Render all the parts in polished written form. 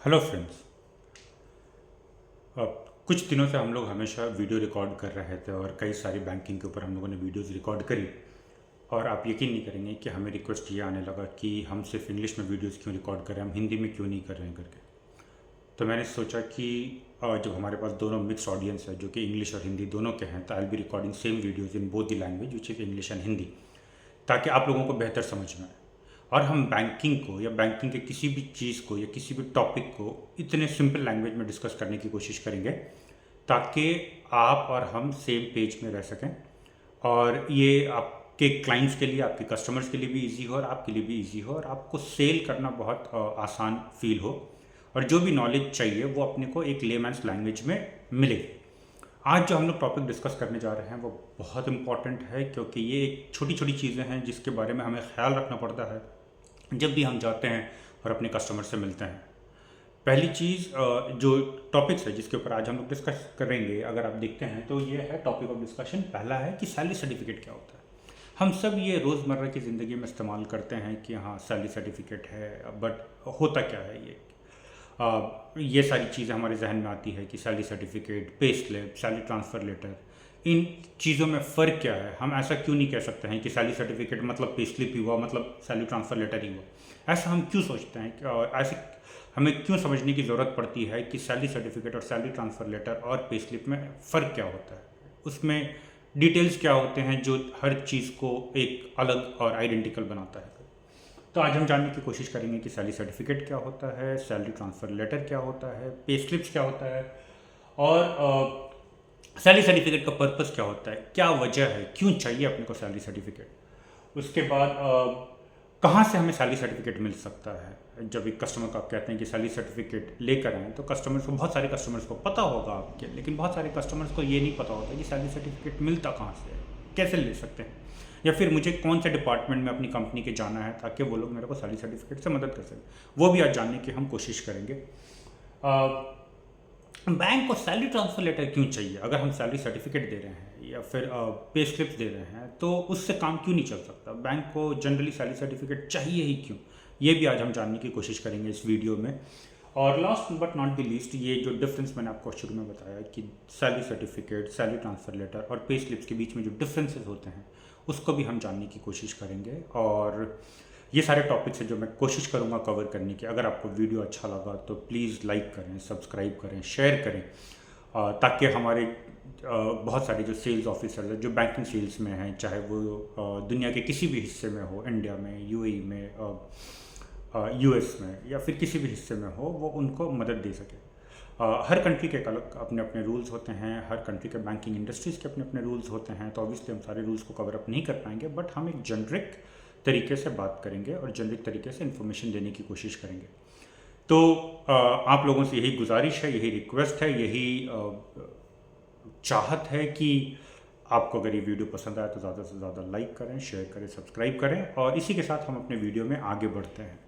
Hello friends. कुछ दिनों से हम लोग हमेशा वीडियो रिकॉर्ड कर रहे थे और कई सारी बैंकिंग के ऊपर हम लोगों ने वीडियोस रिकॉर्ड करी। और आप यकीन नहीं करेंगे कि हमें रिक्वेस्ट ये आने लगा कि हम सिर्फ इंग्लिश में वीडियोस क्यों रिकॉर्ड कर रहे हैं, हम हिंदी में क्यों नहीं कर रहे हैं करके। तो मैंने सोचा कि जब हमारे पास दोनों मिक्स ऑडियंस है जो कि इंग्लिश और हिंदी दोनों के हैं, तो I will be recording same videos in both the language which is English and Hindi, ताकि आप लोगों को बेहतर समझ में आए। और हम बैंकिंग को या बैंकिंग के किसी भी चीज़ को या किसी भी टॉपिक को इतने सिंपल लैंग्वेज में डिस्कस करने की कोशिश करेंगे ताकि आप और हम सेम पेज में रह सकें, और ये आपके क्लाइंट्स के लिए, आपके कस्टमर्स के लिए भी इजी हो और आपके लिए भी इजी हो, और आपको सेल करना बहुत आसान फील हो, और जो भी नॉलेज चाहिए वो अपने को एक लेमैन्स लैंग्वेज में मिले। आज जो हम लोग टॉपिक डिस्कस करने जा रहे हैं वो बहुत इंपॉर्टेंट है, क्योंकि ये एक छोटी छोटी चीज़ें हैं जिसके बारे में हमें ख्याल रखना पड़ता है जब भी हम जाते हैं और अपने कस्टमर से मिलते हैं। पहली चीज़, जो टॉपिक्स है जिसके ऊपर आज हम लोग डिस्कस करेंगे, अगर आप देखते हैं तो ये है टॉपिक ऑफ डिस्कशन। पहला है कि सैलरी सर्टिफिकेट क्या होता है। हम सब ये रोज़मर्रा की ज़िंदगी में इस्तेमाल करते हैं कि हाँ सैलरी सर्टिफिकेट है, बट होता क्या है ये सारी चीज़ें हमारे जहन में आती है कि salary certificate, pay slip, salary transfer letter, इन चीज़ों में फ़र्क क्या है। हम ऐसा क्यों नहीं कह सकते हैं कि सैलरी सर्टिफिकेट मतलब पे स्लिप ही हुआ, मतलब सैलरी ट्रांसफ़र लेटर ही हुआ। ऐसा हम क्यों सोचते हैं, और ऐसे हमें क्यों समझने की ज़रूरत पड़ती है कि सैलरी सर्टिफिकेट और सैलरी ट्रांसफ़र लेटर और पे स्लिप में फ़र्क क्या होता है, उसमें डिटेल्स क्या होते हैं जो हर चीज़ को एक अलग और आइडेंटिकल बनाता है। तो आज हम जानने की कोशिश करेंगे कि सैलरी सर्टिफिकेट क्या होता है, सैलरी ट्रांसफ़र लेटर क्या होता है, पे स्लिप्स क्या होता है, और सैलरी सर्टिफिकेट का पर्पस क्या होता है, क्या वजह है, क्यों चाहिए अपने को सैलरी सर्टिफिकेट। उसके बाद कहाँ से हमें सैलरी सर्टिफिकेट मिल सकता है। जब एक कस्टमर को आप कहते हैं कि सैलरी सर्टिफिकेट लेकर आएँ, तो कस्टमर्स को, बहुत सारे कस्टमर्स को पता होगा आपके, लेकिन बहुत सारे कस्टमर्स को ये नहीं पता होता कि सैलरी सर्टिफिकेट मिलता कहाँ से है, कैसे ले सकते हैं, या फिर मुझे कौन से डिपार्टमेंट में अपनी कंपनी के जाना है ताकि वो लोग मेरे को सैलरी सर्टिफिकेट से मदद कर सकें। वो भी आज जानने की हम कोशिश करेंगे। बैंक को सैलरी ट्रांसफ़र लेटर क्यों चाहिए। अगर हम सैलरी सर्टिफिकेट दे रहे हैं या फिर पे स्लिप्स दे रहे हैं, तो उससे काम क्यों नहीं चल सकता। बैंक को जनरली सैलरी सर्टिफिकेट चाहिए ही क्यों, ये भी आज हम जानने की कोशिश करेंगे इस वीडियो में। और last but not the least, ये जो डिफरेंस मैंने आपको शुरू में बताया कि salary certificate, salary transfer letter और पे स्लिप्स के बीच में जो डिफरेंसेस होते हैं, उसको भी हम जानने की कोशिश करेंगे। और ये सारे टॉपिक्स हैं जो मैं कोशिश करूँगा कवर करने की। अगर आपको वीडियो अच्छा लगा तो प्लीज़ लाइक करें, सब्सक्राइब करें, शेयर करें, ताकि हमारे बहुत सारे जो सेल्स ऑफिसर्स हैं जो बैंकिंग सेल्स में हैं, चाहे वो दुनिया के किसी भी हिस्से में हो, इंडिया में, यूएई में, यूएस में, या फिर किसी भी हिस्से में हो, वो उनको मदद दे सके। हर कंट्री के अलग अपने अपने रूल्स होते हैं, हर कंट्री के बैंकिंग इंडस्ट्रीज़ के अपने अपने रूल्स होते हैं, तो ऑब्वियसली हम सारे रूल्स को कवर अप नहीं कर पाएंगे, बट हम एक जनरिक तरीके से बात करेंगे और जनरिक तरीके से इन्फॉर्मेशन देने की कोशिश करेंगे। तो आप लोगों से यही गुजारिश है, यही रिक्वेस्ट है, यही चाहत है कि आपको अगर ये वीडियो पसंद आए तो ज़्यादा से ज़्यादा लाइक करें, शेयर करें, सब्सक्राइब करें, और इसी के साथ हम अपने वीडियो में आगे बढ़ते हैं।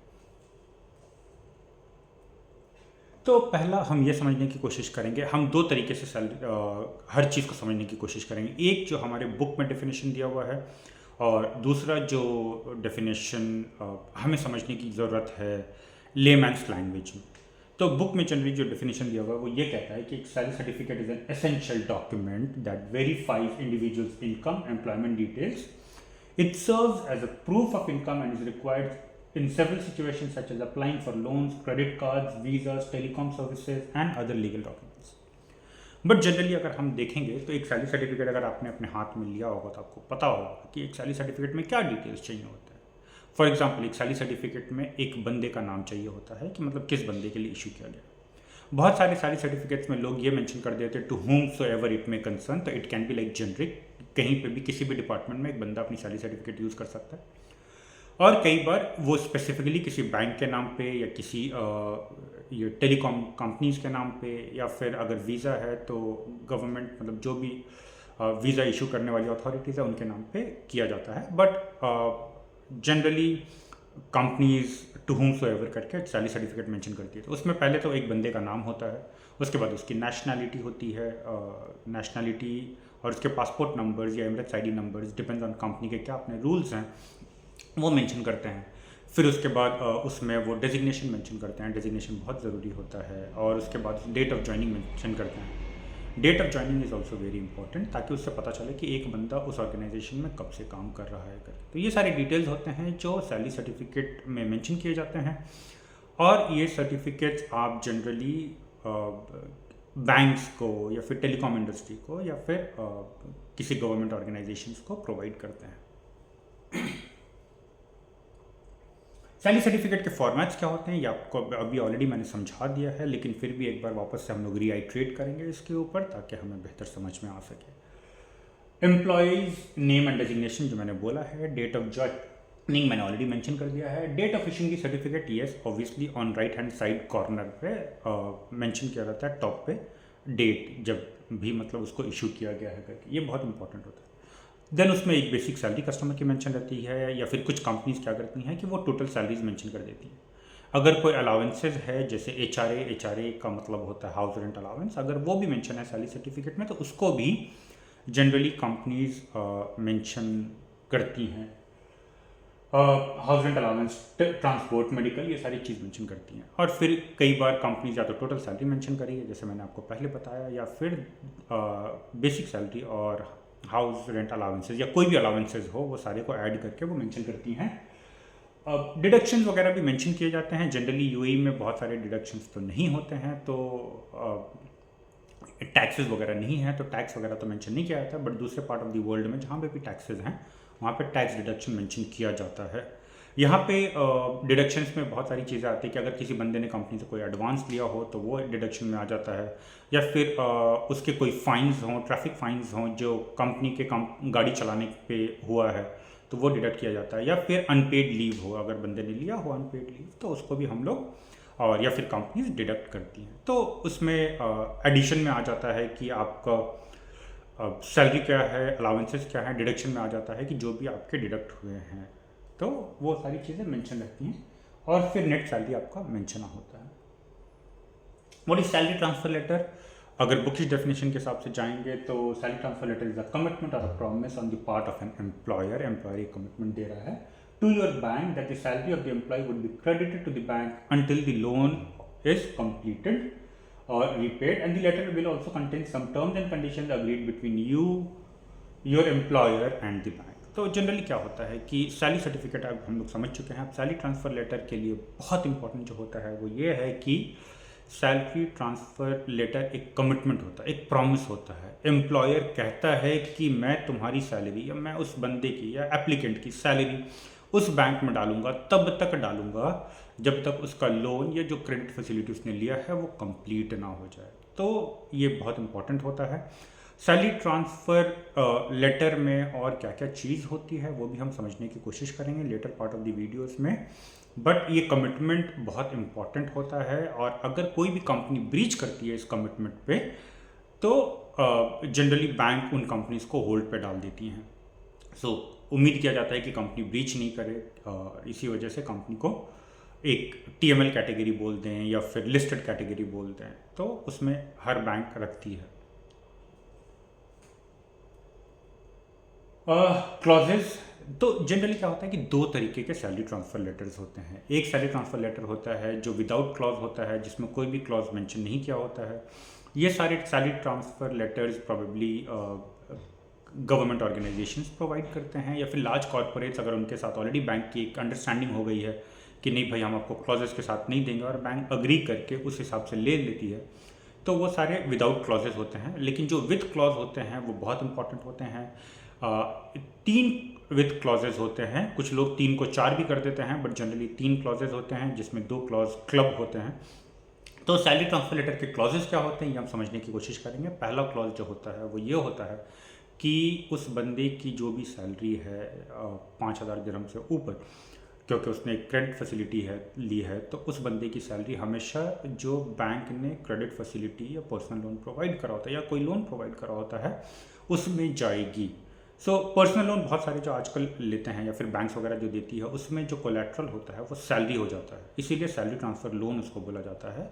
तो पहला हम ये समझने की कोशिश करेंगे, हम दो तरीके से हर चीज़ को समझने की कोशिश करेंगे। एक जो हमारे बुक में डेफिनेशन दिया हुआ है, और दूसरा जो डेफिनेशन हमें समझने की ज़रूरत है लेमैन्स लैंग्वेज में। तो बुक में जनरली जो डेफिनेशन दिया हुआ है वो ये कहता है कि एक salary certificate is an essential document that verifies individuals income, employment details. It serves as a proof of income and is required in several situations such as applying for loans, credit cards, visas, telecom services and other legal documents. But generally अगर हम देखेंगे तो एक salary certificate अगर आपने अपने हाथ में लिया होगा तो आपको पता होगा कि एक सैलरी सर्टिफिकेट में क्या डिटेल्स चाहिए होता है। फॉर एग्जांपल, एक सैलरी सर्टिफिकेट में एक बंदे का नाम चाहिए होता है कि मतलब किस बंदे के लिए इशू किया गया। बहुत सारे सैलरी सर्टिफिकेट्स में लोग ये मेंशन कर देते हैं to whomsoever it may concern, तो it can be like generic, कहीं पे भी किसी भी डिपार्टमेंट में एक बंदा अपनी सैलरी सर्टिफिकेट यूज़ कर सकता है। और कई बार वो स्पेसिफिकली किसी बैंक के नाम पे या किसी ये टेलीकॉम कंपनीज के नाम पे, या फिर अगर वीज़ा है तो गवर्नमेंट, मतलब जो भी वीज़ा इशू करने वाली अथॉरिटीज़ है उनके नाम पे किया जाता है। But generally companies to whomsoever करके सैलरी सर्टिफिकेट मेंशन करती है। तो उसमें पहले तो एक बंदे का नाम होता है, उसके बाद उसकी नेशनैलिटी होती है, नेशनैलिटी और उसके पासपोर्ट नंबर्स या Emirates ID numbers, depends on company के क्या अपने रूल्स हैं वो मेंशन करते हैं। फिर उसके बाद उसमें वो डेजिग्नेशन मेंशन करते हैं, डेजिग्नेशन बहुत ज़रूरी होता है, और उसके बाद डेट ऑफ ज्वाइनिंग मेंशन करते हैं। Date of joining is also very important, ताकि उससे पता चले कि एक बंदा उस ऑर्गेनाइजेशन में कब से काम कर रहा है करके। तो ये सारे डिटेल्स होते हैं जो सैलरी सर्टिफिकेट में मेंशन किए जाते हैं, और ये सर्टिफिकेट्स आप जनरली बैंक्स को या फिर टेलीकॉम इंडस्ट्री को या फिर किसी गवर्नमेंट ऑर्गेनाइजेशंस को प्रोवाइड करते हैं। सैलरी सर्टिफिकेट के फॉर्मेट्स क्या होते हैं ये आपको अभी ऑलरेडी मैंने समझा दिया है, लेकिन फिर भी एक बार वापस से हम लोग रीआइट्रेट करेंगे इसके ऊपर, ताकि हमें बेहतर समझ में आ सके। एम्प्लॉयज़ नेम एंड डेजिग्नेशन जो मैंने बोला है, डेट ऑफ ज्वाइनिंग मैंने ऑलरेडी मेंशन कर दिया है। डेट ऑफ इशूइंग की certificate, yes obviously on right hand side corner पे मेंशन किया जाता है टॉप पे, डेट जब भी मतलब उसको इशू किया गया है करके, ये बहुत इंपॉर्टेंट होता है। देन उसमें एक बेसिक सैलरी कस्टमर की मेंशन रहती है, या फिर कुछ कंपनीज क्या करती हैं कि वो टोटल सैलरीज मेंशन कर देती हैं। अगर कोई अलाउंसेज है, जैसे एचआरए का मतलब होता है हाउस रेंट अलाउंस, अगर वो भी मेंशन है सैलरी सर्टिफिकेट में तो उसको भी जनरली कंपनीज मेंशन करती हैं। House rent allowance, transport, medical, ये सारी चीज़ मेंशन करती हैं। और फिर कई बार कंपनीज या तो टोटल सैलरी मेंशन करी है जैसे मैंने आपको पहले बताया, या फिर बेसिक सैलरी और हाउस रेंट अलाउंसेज या कोई भी अलाउंसेज हो वो सारे को ऐड करके वो मेंशन करती हैं। डिडक्शंस वगैरह भी मेंशन किए जाते हैं। जनरली यूएई में बहुत सारे डिडक्शंस तो नहीं होते हैं, तो टैक्सेस वगैरह नहीं है, तो टैक्स वगैरह तो मेंशन नहीं किया जाता, बट दूसरे पार्ट ऑफ द वर्ल्ड में जहाँ पे भी टैक्सेस हैं वहाँ पे टैक्स डिडक्शन मेंशन किया जाता है। यहाँ पे डिडक्शंस में बहुत सारी चीज़ें आती है कि अगर किसी बंदे ने कंपनी से कोई एडवांस लिया हो तो वो डिडक्शन में आ जाता है, या फिर उसके कोई फाइन्स हों, ट्रैफिक फाइन्स हों जो कंपनी के गाड़ी चलाने पे हुआ है तो वो डिडक्ट किया जाता है, या फिर अनपेड लीव हो, अगर बंदे ने लिया हो अनपेड लीव तो उसको भी हम लोग और या फिर कंपनीज डिडक्ट करती हैं। तो उसमें एडिशन में आ जाता है कि आपका सैलरी क्या है, अलाउंसेस क्या है, डिडक्शन में आ जाता है कि जो भी आपके डिडक्ट हुए हैं, तो वो सारी चीज़ें मेंशन रहती हैं, और फिर नेट सैलरी आपका मेंशन होता है। What is salary transfer letter? अगर बुकिश डेफिनेशन के हिसाब से जाएंगे तो salary transfer letter is a commitment और a promise on the part of an employer. Employer एक कमिटमेंट दे रहा है to your bank that the salary of the employee would be credited to the bank until the loan is completed or repaid, and the letter will also contain some terms and conditions agreed between you, your employer and the bank. तो generally क्या होता है कि salary certificate अब हम लोग समझ चुके हैं। अब सैलरी ट्रांसफ़र लेटर के लिए बहुत इंपॉर्टेंट जो होता है वो ये है कि सैलरी ट्रांसफ़र लेटर एक कमिटमेंट होता है, एक प्रॉमिस होता है। एम्प्लॉयर कहता है कि मैं तुम्हारी सैलरी या मैं उस बंदे की या एप्लीकेंट की सैलरी उस बैंक में डालूंगा, तब तक डालूंगा जब तक उसका लोन या जो क्रेडिट फैसिलिटी उसने लिया है वो कंप्लीट ना हो जाए। तो ये बहुत इंपॉर्टेंट होता है। सैलरी ट्रांसफ़र लेटर में और क्या क्या चीज़ होती है वो भी हम समझने की कोशिश करेंगे later part of the videos में, बट ये कमिटमेंट बहुत इंपॉर्टेंट होता है, और अगर कोई भी कंपनी ब्रीच करती है इस कमिटमेंट पे तो जनरली बैंक उन कंपनीज को होल्ड पे डाल देती हैं। सो उम्मीद किया जाता है कि कंपनी ब्रीच नहीं करे, इसी वजह से कंपनी को एक टीएमएल कैटेगरी बोल दें या फिर लिस्टेड कैटेगरी बोल दें, तो उसमें हर बैंक रखती है। क्लॉजेज, तो जनरली क्या होता है कि दो तरीके के सैलरी ट्रांसफ़र लेटर्स होते हैं। एक सैलरी ट्रांसफ़र लेटर होता है जो विदाउट क्लॉज होता है, जिसमें कोई भी क्लॉज मेंशन नहीं किया होता है। ये सारे salary transfer letters probably government organisations provide करते हैं, या फिर लार्ज कॉर्पोरेट्स अगर उनके साथ ऑलरेडी बैंक की एक अंडरस्टैंडिंग हो गई है कि नहीं भाई हम आपको क्लॉजेस के साथ नहीं देंगे, और बैंक अग्री करके उस हिसाब से ले लेती है, तो वो सारे विदाउट क्लॉजेस होते हैं। लेकिन जो विद क्लॉज होते हैं वो बहुत इंपॉर्टेंट होते हैं। 3 विद क्लॉजेज होते हैं, कुछ लोग 3 को 4 भी कर देते हैं, बट जनरली 3 क्लॉजेज होते हैं जिसमें 2 क्लॉज क्लब होते हैं। तो सैलरी ट्रांसफ़र लेटर के क्लॉजेज क्या होते हैं ये हम समझने की कोशिश करेंगे। पहला क्लॉज जो होता है वो ये होता है कि उस बंदे की जो भी सैलरी है 5,000 दिरहम से ऊपर, क्योंकि उसने एक क्रेडिट फैसिलिटी ली है, तो उस बंदे की सैलरी हमेशा जो बैंक ने क्रेडिट फैसिलिटी या पर्सनल लोन प्रोवाइड करा होता है या कोई लोन प्रोवाइड करा होता है उसमें जाएगी। सो पर्सनल लोन बहुत सारे जो आजकल लेते हैं या फिर बैंक्स वगैरह जो देती है उसमें जो कोलैटरल होता है वो सैलरी हो जाता है, इसीलिए सैलरी ट्रांसफ़र लोन उसको बोला जाता है,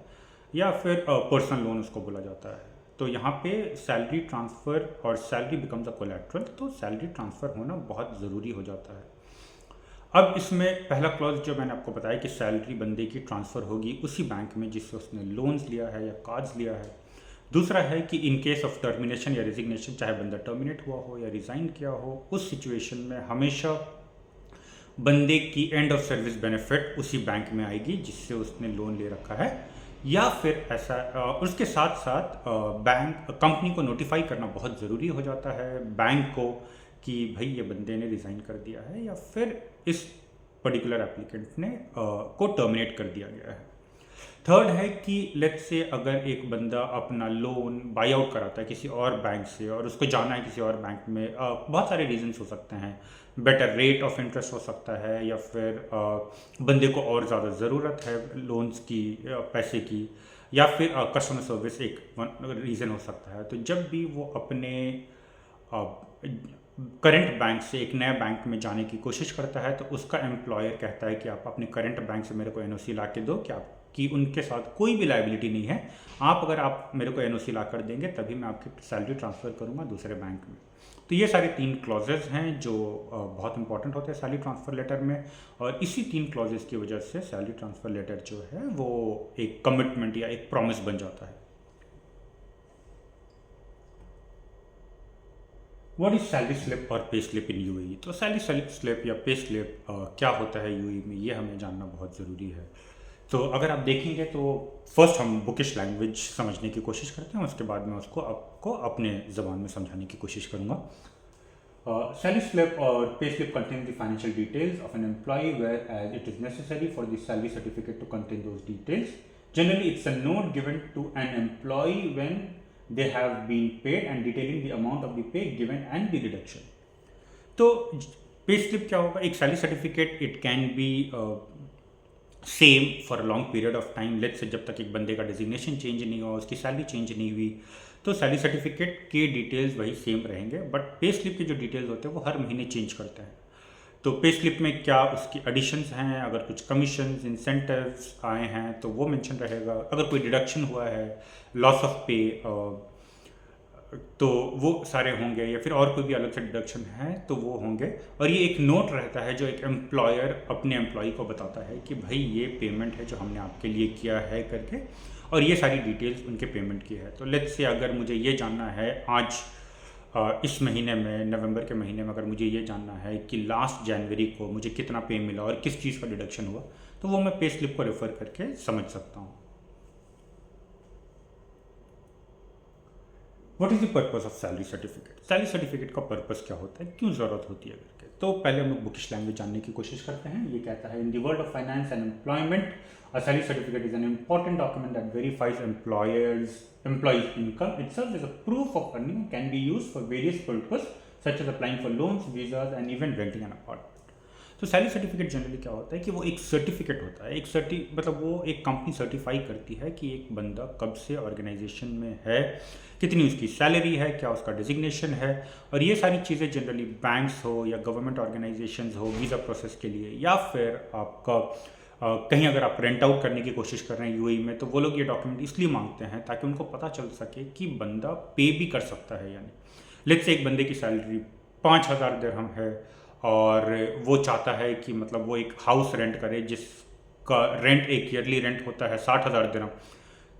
या फिर पर्सनल लोन उसको बोला जाता है। तो यहाँ पे सैलरी ट्रांसफ़र और सैलरी बिकम्स अ कोलैटरल, तो सैलरी ट्रांसफ़र होना बहुत ज़रूरी हो जाता है। अब इसमें पहला क्लॉज जो मैंने आपको बताया कि सैलरी बंदे की ट्रांसफ़र होगी उसी बैंक में जिससे उसने लोन्स लिया है या कार्ड्स लिया है। दूसरा है कि इन केस ऑफ टर्मिनेशन या रिजिग्नेशन, चाहे बंदा टर्मिनेट हुआ हो या रिज़ाइन किया हो, उस सिचुएशन में हमेशा बंदे की एंड ऑफ सर्विस बेनिफिट उसी बैंक में आएगी जिससे उसने लोन ले रखा है। या फिर ऐसा उसके साथ साथ बैंक कंपनी को नोटिफाई करना बहुत ज़रूरी हो जाता है बैंक को कि भाई ये बंदे ने रिज़ाइन कर दिया है या फिर इस पर्टिकुलर एप्लीकेंट ने को टर्मिनेट कर दिया गया है। थर्ड है कि लेट्स से अगर एक बंदा अपना लोन बाई आउट कराता है किसी और बैंक से और उसको जाना है किसी और बैंक में, बहुत सारे रीजंस हो सकते हैं। बेटर रेट ऑफ इंटरेस्ट हो सकता है या फिर बंदे को और ज़्यादा ज़रूरत है लोन्स की, पैसे की, या फिर कस्टमर सर्विस एक रीज़न हो सकता है। तो जब भी वो अपने करंट बैंक से एक नया बैंक में जाने की कोशिश करता है तो उसका एम्प्लॉयर कहता है कि आप अपने करंट बैंक से मेरे को एनओसी ला के दो कि आपकी उनके साथ कोई भी लायबिलिटी नहीं है, अगर आप मेरे को एनओसी ला कर देंगे तभी मैं आपकी सैलरी ट्रांसफ़र करूँगा दूसरे बैंक में। तो ये सारे 3 क्लॉजेज़ हैं जो बहुत इंपॉर्टेंट होते हैं सैलरी ट्रांसफ़र लेटर में, और इसी 3 क्लॉजेज़ की वजह से सैलरी ट्रांसफ़र लेटर जो है वो एक कमिटमेंट या एक प्रॉमिस बन जाता है। व्हाट इज सैलरी स्लिप और पे स्लिप इन यूएई? तो सैलरी स्लिप या पे स्लिप क्या होता है यूएई में, ये हमें जानना बहुत ज़रूरी है। तो अगर आप देखेंगे तो फर्स्ट हम बुकिश लैंग्वेज समझने की कोशिश करते हैं, उसके बाद मैं उसको आपको अपने ज़बान में समझाने की कोशिश करूँगा। Salary slip or pay slip contains the financial details of an employee, whereas it is necessary for the salary certificate to contain those details. Generally, it's a note given to an employee when they have been paid and detailing the amount of the pay given and the deduction. तो pay slip क्या होगा? एक salary certificate it can B same for a long period of time. Let's say जब तक एक बंदे का designation change नहीं हुआ, उसकी सैलरी चेंज नहीं हुई, तो सैलरी सर्टिफिकेट के डिटेल्स वही सेम रहेंगे, बट पे स्लिप के जो डिटेल्स होते हैं वो हर महीने चेंज करते हैं। तो पे स्लिप में क्या उसकी एडिशंस हैं, अगर कुछ कमीशंस इंसेंटिव्स आए हैं तो वो मेंशन रहेगा, अगर कोई डिडक्शन हुआ है, लॉस ऑफ पे तो वो सारे होंगे, या फिर और कोई भी अलग से डिडक्शन है तो वो होंगे। और ये एक नोट रहता है जो एक एम्प्लॉयर अपने एम्प्लॉय को बताता है कि भाई ये पेमेंट है जो हमने आपके लिए किया है करके, और ये सारी डिटेल्स उनके पेमेंट की है। तो लेट्स से अगर मुझे ये जानना है आज इस महीने में, नवंबर के महीने में अगर मुझे ये जानना है कि लास्ट जनवरी को मुझे कितना पे मिला और किस चीज़ का डिडक्शन हुआ, तो वो मैं पे स्लिप को रेफ़र करके समझ सकता हूँ। What is the purpose of salary certificate? Salary certificate का पर्पस क्या होता है, क्यों ज़रूरत होती है करके? तो पहले हम लोग बुकिश लैंग्वेज जानने की कोशिश करते हैं। ये कहता है, in the world of finance and employment, a salary certificate is an important document that verifies employees income. It serves as a proof of earning and can be used for various purposes such as applying for loans, visas and even renting an apartment. तो salary certificate generally क्या होता है कि वो एक certificate होता है, मतलब वो एक कंपनी सर्टिफाई करती है कि एक बंदा कब से ऑर्गेनाइजेशन में है, कितनी उसकी सैलरी है, क्या उसका डिजिग्नेशन है, और ये सारी चीज़ें जनरली बैंक्स हो या गवर्नमेंट ऑर्गेनाइजेशंस हो वीज़ा प्रोसेस के लिए, या फिर आपका कहीं अगर आप रेंट आउट करने की कोशिश कर रहे हैं यूएई में, तो वो लोग ये डॉक्यूमेंट इसलिए मांगते हैं ताकि उनको पता चल सके कि बंदा पे भी कर सकता है या नहीं। लेट्स से एक बंदे की सैलरी 5,000 दिरहम है और वो चाहता है कि मतलब वो एक हाउस रेंट करे जिसका रेंट एक ईयरली रेंट होता है 60,000 दिरहम,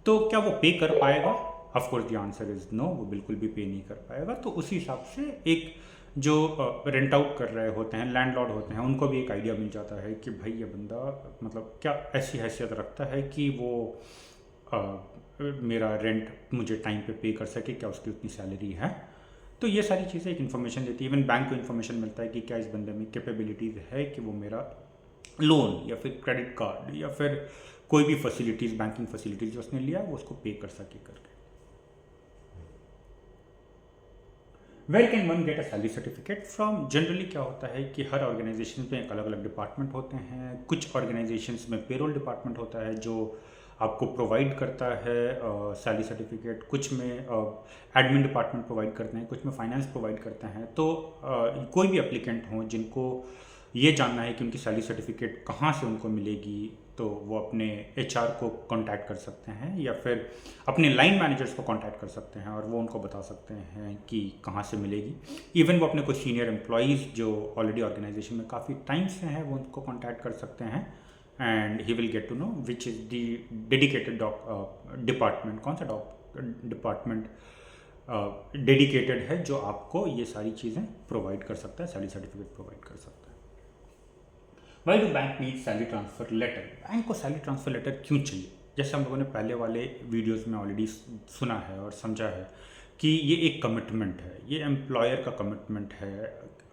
तो क्या वो पे कर पाएगा? Of course the answer is no, वो बिल्कुल भी पे नहीं कर पाएगा। तो उसी हिसाब से एक जो रेंट आउट कर रहे होते हैं, लैंडलॉर्ड होते हैं, उनको भी एक आइडिया मिल जाता है कि भाई ये बंदा मतलब क्या ऐसी हैसियत रखता है कि वो मेरा रेंट मुझे टाइम पे कर सके, क्या उसकी उतनी सैलरी है। तो ये सारी चीज़ें एक इन्फॉर्मेशन देती है। इवन बैंक को इन्फॉर्मेशन मिलता है कि क्या इस बंदे में कैपेबिलिटीज़ है कि वो मेरा लोन या फिर क्रेडिट कार्ड या फिर कोई भी फैसिलिटीज़, बैंकिंग फैसिलिटीज़ जो उसने लिया वो उसको पे कर सके करके। Where can one get a salary certificate from? Generally क्या होता है कि हर ऑर्गेनाइजेशन में एक अलग अलग डिपार्टमेंट होते हैं। कुछ ऑर्गेनाइजेशंस में पेरोल डिपार्टमेंट होता है जो आपको प्रोवाइड करता है सैलरी सर्टिफिकेट, कुछ में एडमिन डिपार्टमेंट प्रोवाइड करते हैं, कुछ में फाइनेंस प्रोवाइड करते हैं। तो कोई भी एप्लीकेंट हों जिनको ये जानना है कि उनकी सैलरी सर्टिफिकेट कहाँ से उनको मिलेगी, तो वो अपने HR को कांटेक्ट कर सकते हैं या फिर अपने लाइन मैनेजर्स को कांटेक्ट कर सकते हैं और वो उनको बता सकते हैं कि कहाँ से मिलेगी। इवन वो अपने कोई सीनियर एम्प्लॉयज़ जो ऑलरेडी ऑर्गेनाइजेशन में काफ़ी टाइम से हैं वो उनको कांटेक्ट कर सकते हैं and he will get to know which is the dedicated department, कौन सा डिपार्टमेंट डेडिकेटेड है जो आपको ये सारी चीज़ें प्रोवाइड कर सकता है, सैलरी सर्टिफिकेट प्रोवाइड कर सकता है। Why do bank need salary transfer letter? Bank को सैलरी ट्रांसफ़र लेटर क्यों चाहिए? जैसे हम लोगों ने पहले वाले वीडियोस में ऑलरेडी सुना है और समझा है कि ये एक कमिटमेंट है, ये एम्प्लॉयर का कमिटमेंट है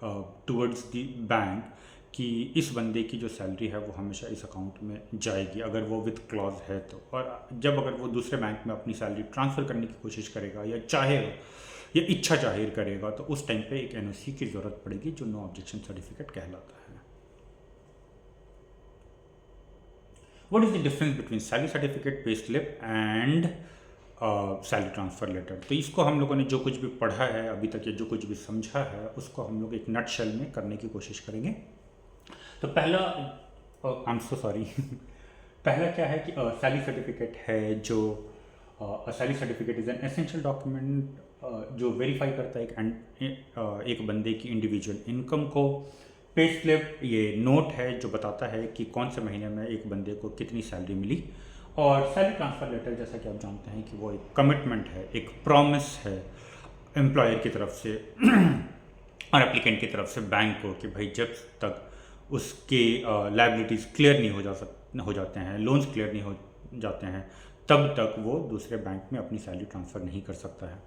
टुवर्ड्स द बैंक कि इस बंदे की जो सैलरी है वो हमेशा इस अकाउंट में जाएगी अगर वो विद क्लॉज है तो। और जब अगर वो दूसरे बैंक में अपनी सैलरी ट्रांसफ़र करने की कोशिश करेगा या चाहेगा या इच्छा जाहिर करेगा तो उस टाइम पे एक NOC की ज़रूरत पड़ेगी जो नो ऑब्जेक्शन सर्टिफिकेट कहलाता है। What is the difference between salary certificate, pay slip and salary transfer letter? तो इसको हम लोगों ने जो कुछ भी पढ़ा है अभी तक या जो कुछ भी समझा है उसको हम लोग एक नट शेल में करने की कोशिश करेंगे। तो पहला आई एम सो सॉरी पहला क्या है कि सैलरी सर्टिफिकेट है जो salary certificate is an essential document जो वेरीफाई करता है एक बंदे की इंडिविजुअल इनकम को। पे स्लिप ये नोट है जो बताता है कि कौन से महीने में एक बंदे को कितनी सैलरी मिली। और सैलरी ट्रांसफ़र लेटर जैसा कि आप जानते हैं कि वो एक कमिटमेंट है, एक प्रॉमिस है एम्प्लॉयर की तरफ से और एप्लीकेंट की तरफ से बैंक को कि भाई जब तक उसके लायबिलिटीज़ क्लियर नहीं हो जाते हैं, लोन्स क्लियर नहीं हो जाते हैं, तब तक वो दूसरे बैंक में अपनी सैलरी ट्रांसफ़र नहीं कर सकता है।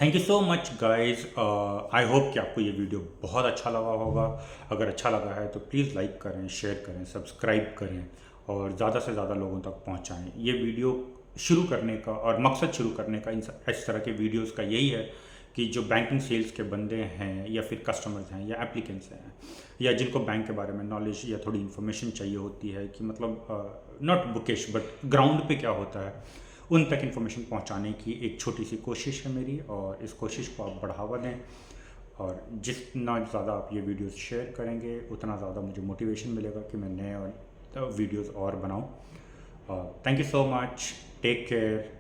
Thank you so much guys. I hope कि आपको ये वीडियो बहुत अच्छा लगा होगा। अगर अच्छा लगा है तो प्लीज़ लाइक करें, शेयर करें, सब्सक्राइब करें और ज़्यादा से ज़्यादा लोगों तक पहुंचाएं। ये वीडियो शुरू करने का और मकसद शुरू करने का इस तरह के वीडियोस का यही है कि जो बैंकिंग सेल्स के बंदे हैं या फिर कस्टमर्स हैं या एप्लीकेंट्स हैं या जिनको बैंक के बारे में नॉलेज या थोड़ी इन्फॉर्मेशन चाहिए होती है कि मतलब नॉट बुकिश बट ग्राउंड पे क्या होता है, उन तक इन्फॉर्मेशन पहुंचाने की एक छोटी सी कोशिश है मेरी। और इस कोशिश को आप बढ़ावा दें और जितना ज़्यादा आप ये वीडियोस शेयर करेंगे उतना ज़्यादा मुझे मोटिवेशन मिलेगा कि मैं नए और वीडियोस और बनाऊं। Thank you so much, take care.